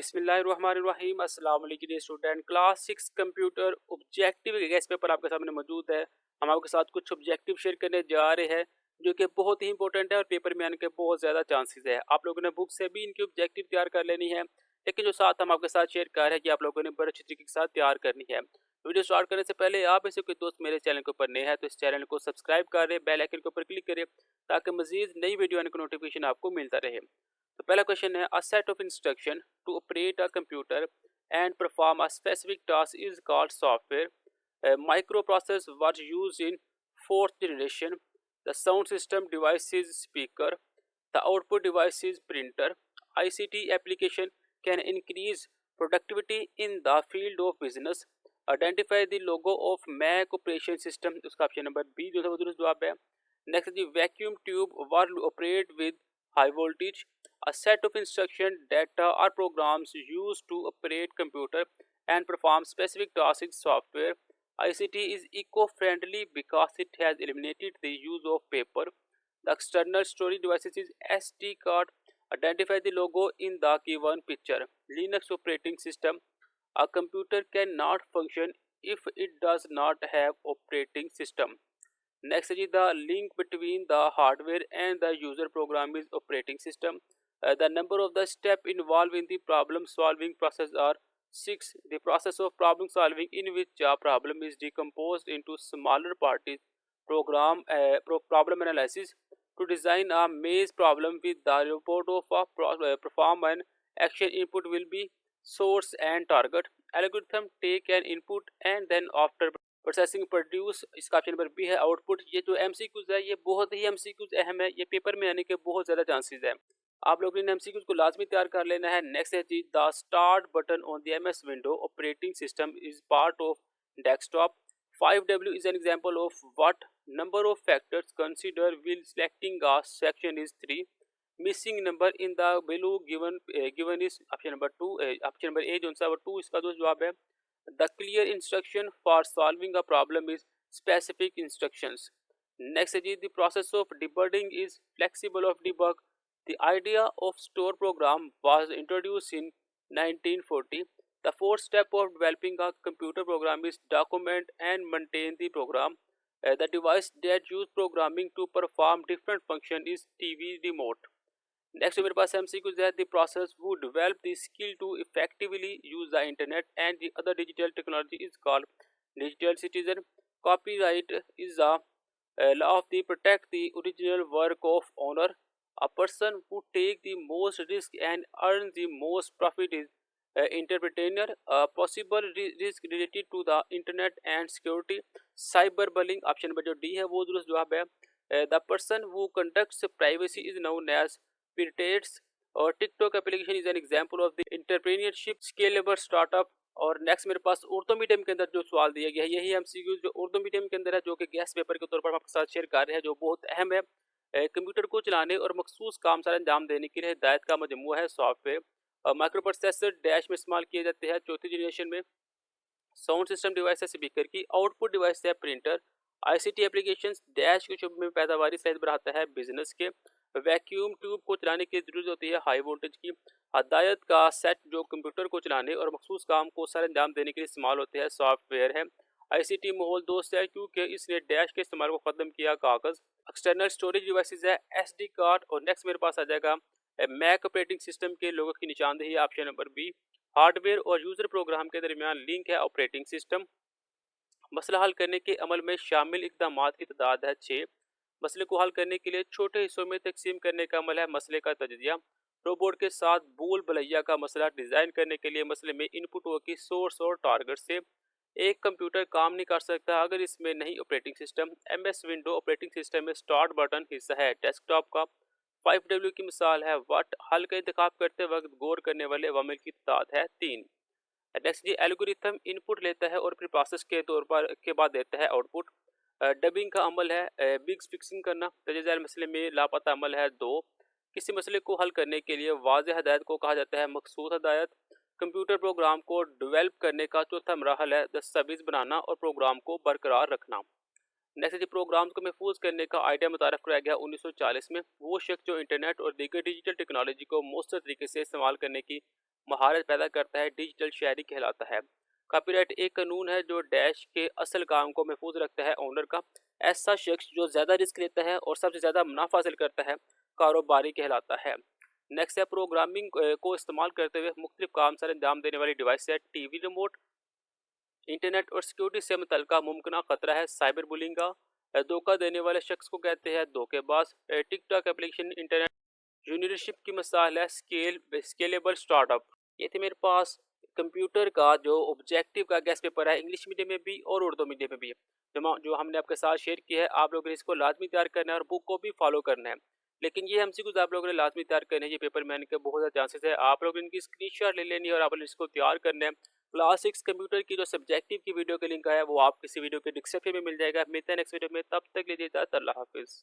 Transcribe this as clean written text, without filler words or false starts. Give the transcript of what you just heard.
बिस्मिल्लाहिर्रहमानिर्रहीम। अस्सलाम वालेकुम student. Class 6 computer objective guess paper आपके सामने मौजूद है। हम आपके साथ कुछ ऑब्जेक्टिव शेयर करने जा रहे हैं जो कि बहुत ही इंपॉर्टेंट है और पेपर में आने के बहुत ज़्यादा चांसेस है। आप लोगों ने बुक से भी इनकी ऑब्जेक्टिव तैयार कर लेनी है, लेकिन जो साथ हम आपके साथ शेयर कर रहे हैं कि आप लोगों ने बड़े अच्छे तरीके के साथ तैयार करनी है। वीडियो स्टार्ट करने से पहले आप ऐसे कोई दोस्त मेरे चैनल के ऊपर नए हैं तो इस चैनल को सब्सक्राइब कर रहे, बेल आइकन के ऊपर क्लिक करें ताकि मजीद नई वीडियो आने का नोटिफिकेशन आपको मिलता रहे। तो पहला क्वेश्चन है, a set of instruction to operate a computer and perform a specific task is called software. A microprocessor was used in fourth generation. The sound system device is speaker. The output device is printer. ICT application can increase productivity in the field of business. Identify the logo of Mac operation system. उसका option number b जो है वो दुरुस्त जवाब है। Next जी, vacuum tube were operate with high voltage. A set of instruction data or programs used to operate computer and perform specific tasks in software. ICT is eco-friendly because it has eliminated the use of paper. The external storage devices is SD card. Identify the logo in the given picture. Linux operating system. A computer cannot function if it does not have operating system. Next is the link between the hardware and the user program is operating system. The number of the step involved in the problem solving process are 6. The process of problem solving in which a problem is decomposed into smaller parts. Problem analysis. To design a maze problem with the report of perform an action input will be source and target. Algorithm take an input and then after processing produce, इसका option number B है output. ये जो MCQs है ये बहुत ही MCQs अहम है, ये पेपर में आने के बहुत ज़्यादा चांसेस है। आप लोगों ने एमसीक्यूज को लाजमी तैयार कर लेना है। नेक्स्ट है जी, the start button on the MS window operating system is part of desktop. 5W is an example of what number of factors considered while selecting a section is 3. Missing number in the below given is option number 2, option number A जो सा 2 इसका जो जवाब है। The clear instruction for solving a problem is specific instructions. Next is the process of debugging is flexible of debug. The idea of store program was introduced in 1940. The fourth step of developing a computer program is document and maintain the program. The device that use programming to perform different function is TV remote. Next मेरे पास MCQs है, the process who develop the skill to effectively use the internet and the other digital technology is called digital citizen. Copyright is the law of the protect the original work of owner. A person who take the most risk and earn the most profit is entrepreneur. Possible risk related to the internet and security. Cyberbullying option number जो D है वो दुरुस्त जवाब है. The person who conducts privacy is known as pirates. और TikTok application is an example of the entrepreneurship scalable startup. और next मेरे पास Urdu medium के अंदर जो सवाल दिया गया है यही एमसीक्यू जो उर्दू मीडियम के अंदर है, जो कि गेस्ट पेपर के तौर पर आपके साथ शेयर कर रहे हैं, जो बहुत अहम है. कंप्यूटर को चलाने और मखसूस काम सारे अंजाम देने के लिए हिदायत का मजमूआ है सॉफ्टवेयर. माइक्रो प्रोसेसर डैश में इस्तेमाल किए जाते हैं चौथी जनरेशन में. साउंड सिस्टम डिवाइस है स्पीकर की. आउटपुट डिवाइस है प्रिंटर. आईसीटी एप्लीकेशन डैश के शुभ में पैदावारी सहित बढ़ाता है बिजनेस के. वैक्यूम ट्यूब को चलाने की जरूरत होती है हाई वोल्टेज की. हदायत का सेट जो कंप्यूटर को चलाने और मखसूस काम को सर अंजाम देने के लिए इस्तेमाल होते हैं सॉफ्टवेयर है. आईसीटी माहौल दोस्त है क्योंकि इसने डैश के इस्तेमाल को ख़त्म किया कागज़. एक्सटर्नल स्टोरेज डिवाइसेस है एसडी कार्ड. और नेक्स्ट मेरे पास आ जाएगा मैक ऑपरेटिंग सिस्टम के लोगों की निशानदेही ऑप्शन नंबर बी. हार्डवेयर और यूज़र प्रोग्राम के दरमियान लिंक है ऑपरेटिंग सिस्टम. मसला हल करने के अमल में शामिल इकदाम की तादाद है 6. मसले को हल करने के लिए छोटे हिस्सों में तकसीम करने का अमल है मसले का तजिया. रोबोट के साथ भूल भलैया का मसला डिज़ाइन करने के लिए मसले में इनपुट हो कि सोर्स और टारगेट से एक कंप्यूटर काम नहीं कर सकता अगर इसमें नहीं operating system. MS window operating system में स्टार्ट बटन हिस्सा है डेस्कटॉप का. 5W की मिसाल है वट. हल का इंतखाब करते वक्त गौर करने वाले अवामिल की तादाद है 3. नेक्स्ट जी, एल्गोरिथम इनपुट लेता है और फिर प्रोसेस के तौर पर के बाद देता है आउटपुट. डबिंग का अमल है बिग फिक्सिंग करना. तजज़ मसले में लापता अमल है 2. किसी मसले को हल करने के लिए वाज़ेह हदायत को कहा जाता है मखसूस हदायत. कंप्यूटर प्रोग्राम को डेवलप करने का चौथा मराहल है दस्तावेज़ बनाना और प्रोग्राम को बरकरार रखना. नेक्स्ट जी, प्रोग्राम को महफूज करने का आइडिया मुतारफ़ कराया गया 1940 में. वो शख्स जो इंटरनेट और दीगर डिजिटल टेक्नोलॉजी को मौसर तरीके से इस्तेमाल करने की महारत पैदा करता है डिजिटल शायरी कहलाता है। कॉपीराइट एक कानून है जो डैश के असल काम को महफूज रखता है ओनर का। ऐसा शख्स जो ज़्यादा रिस्क लेता है और सबसे ज़्यादा मुनाफा हासिल करता है कारोबारी कहलाता है। नेक्स्ट है प्रोग्रामिंग को इस्तेमाल करते हुए मुख्तलिफ काम सर अंजाम देने वाली डिवाइस है टीवी रिमोट। इंटरनेट और सिक्योरिटी से मुतल्लिका मुमकिन खतरा है साइबर बुलिंग का। धोखा देने वाले शख्स को कहते हैं धोखेबाज। टिकटॉक एप्लीकेशन इंटरनेट जूनियरशिप की मिसाल है स्केलेबल स्टार्टअप। ये थे मेरे पास कंप्यूटर का जो ऑब्जेक्टिव का गेस्ट पेपर है इंग्लिश मीडियम में भी और उर्दू मीडियम में भी, जो हमने आपके साथ शेयर किया है। आप लोगों ने इसको लाजमी तैयार करना है और बुक को भी फॉलो करना है। लेकिन ये एमसीक्यूज आप लोगों ने लाजमी तैयार करने हैं। ये पेपर में आने के बहुत ज़्यादा चांसेस है। आप लोग इनकी स्क्रीनशॉट ले लेनी है और आप लोग इसको तैयार करना है। क्लास 6 कंप्यूटर की जो सब्जेक्टिव की वीडियो का लिंक है वो आप किसी वीडियो के डिस्क्रिप्शन में मिल जाएगा। मिलते हैं नेक्स्ट वीडियो में, तब तक लीजिए इजाज़त। अल्लाह हाफिज़।